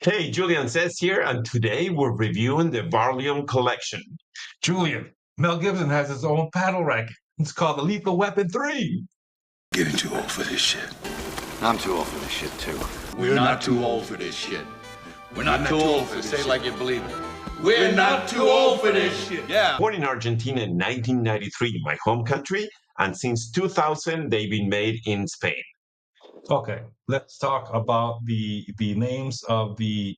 Hey, Julian says here, and today we're reviewing the Varlion collection. Julian, Mel Gibson has his own paddle racket. It's called the Lethal Weapon 3. Getting too old for this shit. I'm too old for this shit, too. We're not too old for this shit. We're not too old for this. Say it like you believe it. We're not too old for this shit. Yeah. Born in Argentina in 1993, my home country, and since 2000, they've been made in Spain. Okay, let's talk about the names of the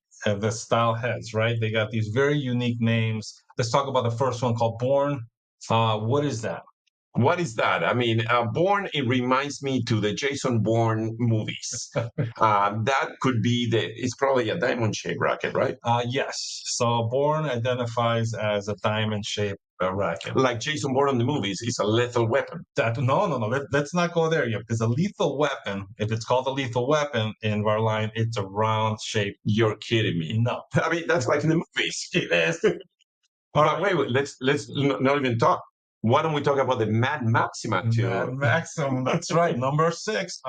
style heads, right? They got these very unique names. Let's talk about the first one called Born. What is that? What is that? I mean, Bourne, it reminds me to the Jason Bourne movies. That could be it's probably a diamond-shaped racket, right? Yes. So Born identifies as a diamond-shaped racket. Like Jason Bourne in the movies, it's a lethal weapon. No. Let's not go there yet, because a lethal weapon, if it's called a lethal weapon in Varlion, it's a round shape. You're kidding me. No. I mean, that's like in the movies. It is. All right, wait. Let's not even talk. Why don't we talk about the Mad Maxima too? Mad Maxim, that's right, number 6.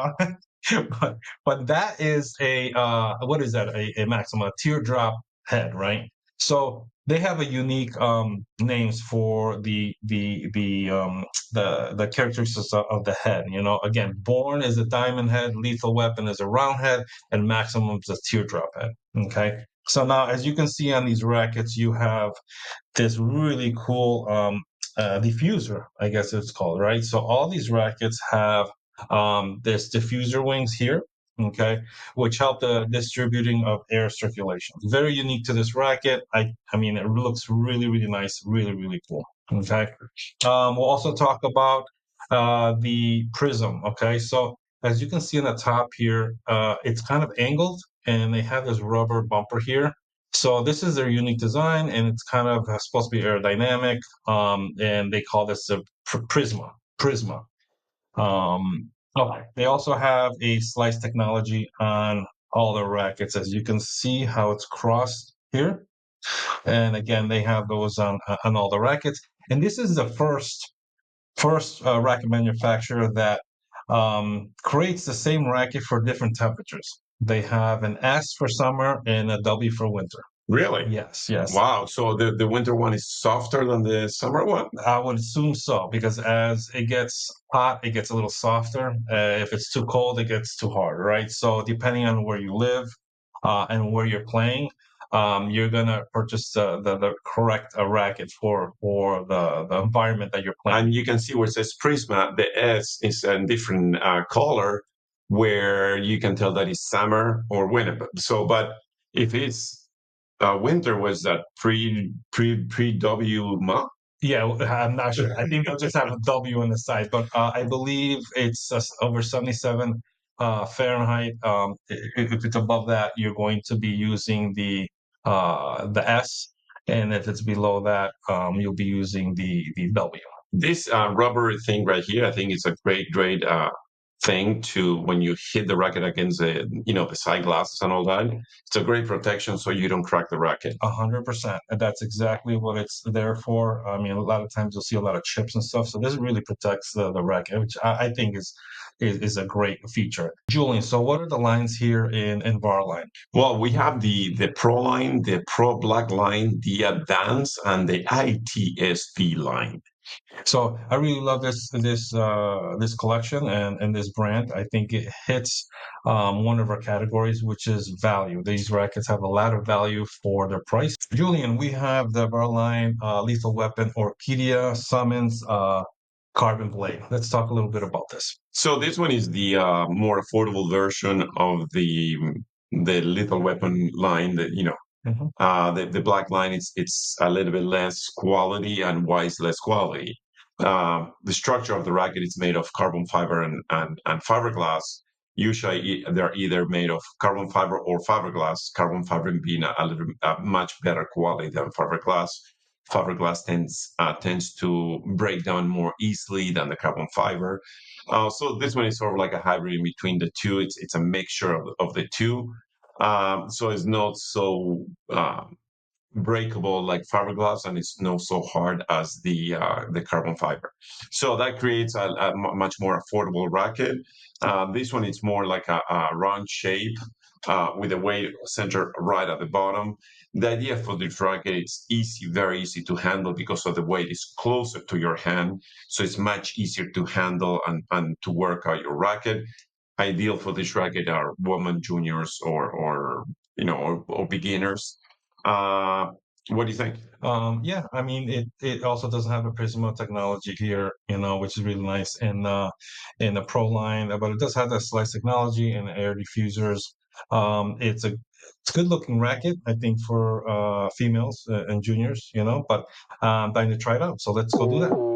but that is what is that? A Maxima, a teardrop head, right? So they have a unique names for the characteristics of the head. You know, again, Born is a diamond head, Lethal Weapon is a round head, and Maximum is a teardrop head. Okay. So now, as you can see on these rackets, you have this really cool diffuser, I guess it's called, right? So all these rackets have this diffuser wings here, okay, which help the distributing of air circulation. Very unique to this racket. I mean, it looks really, really nice, really, really cool. Okay. We'll also talk about the prism. Okay, so as you can see on the top here, it's kind of angled, and they have this rubber bumper here. So this is their unique design, and it's kind of supposed to be aerodynamic, and they call this a Prisma. Okay. They also have a slice technology on all the rackets, as you can see how it's crossed here. And again, they have those on all the rackets. And this is the first racket manufacturer that creates the same racket for different temperatures. They have an S for summer and a W for winter. Really? Yes. Wow. So the winter one is softer than the summer one? I would assume so, because as it gets hot, it gets a little softer. If it's too cold, it gets too hard, right? So depending on where you live and where you're playing, you're gonna purchase the correct racket for the environment that you're playing. And you can see where it says Prisma, the S is a different color, where you can tell that it's summer or winter. So, but if it's winter, was that pre W month? Yeah, I'm not sure. I think they'll just have a W on the side, but I believe it's over 77 Fahrenheit. If it's above that, you're going to be using the S, and if it's below that, you'll be using the W. This rubber thing right here, I think it's a great thing to when you hit the racket against the side glasses and all that. It's a great protection so you don't crack the racket. 100%, and that's exactly what it's there for. I mean, a lot of times you'll see a lot of chips and stuff, so this really protects the racket, which I think is a great feature. Julian, so what are the lines here in Varlion? Well, we have the Pro line, the Pro Black line, the Advanced, and the ITSV line. So I really love this collection and this brand. I think it hits one of our categories, which is value. These rackets have a lot of value for their price. Julian, we have the Varlion Lethal Weapon Orquídea Summons Carbon Blade. Let's talk a little bit about this. So this one is the more affordable version of the Lethal Weapon line that the black line, it's a little bit less quality, and why is less quality? The structure of the racket is made of carbon fiber and fiberglass. Usually they're either made of carbon fiber or fiberglass, carbon fiber being a much better quality than fiberglass. Fiberglass tends to break down more easily than the carbon fiber. So this one is sort of like a hybrid in between the two. It's a mixture of the two. So it's not so breakable like fiberglass, and it's not so hard as the carbon fiber. So that creates a much more affordable racket. This one is more like a round shape. with the weight center right at the bottom. The idea for this racket, it's easy, very easy to handle because of the weight is closer to your hand. So it's much easier to handle and to work out your racket. Ideal for this racket are women juniors or beginners. What do you think? Yeah, I mean, it also doesn't have the Prismo technology here, which is really nice in the Pro line, but it does have that slice technology and air diffusers. It's a good looking racket, I think, for females and juniors, but I'm dying to try it out. So let's go do that.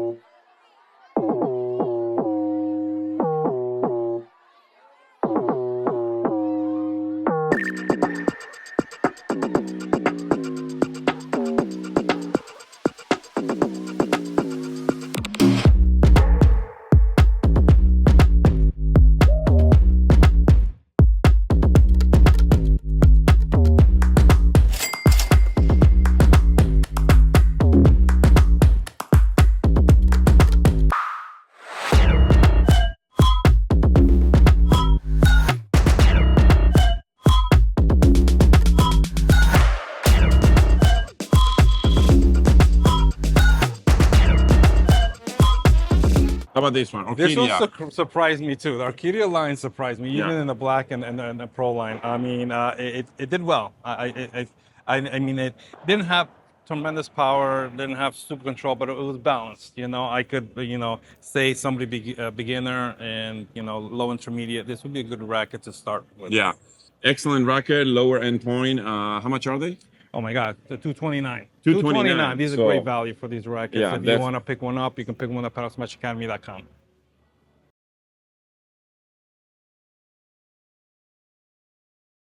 How about this one? Orquídea. This one surprised me too. The Orquídea line surprised me, even in the black and the Pro line. I mean, it did well. I mean, it didn't have tremendous power, didn't have super control, but it was balanced. I could, say somebody beginner and low intermediate. This would be a good racket to start with. Yeah, excellent racket, lower end point. How much are they? Oh my God, the 229. 229. These are great value for these rackets. Yeah, if you want to pick one up, you can pick one up at housematchacademy.com.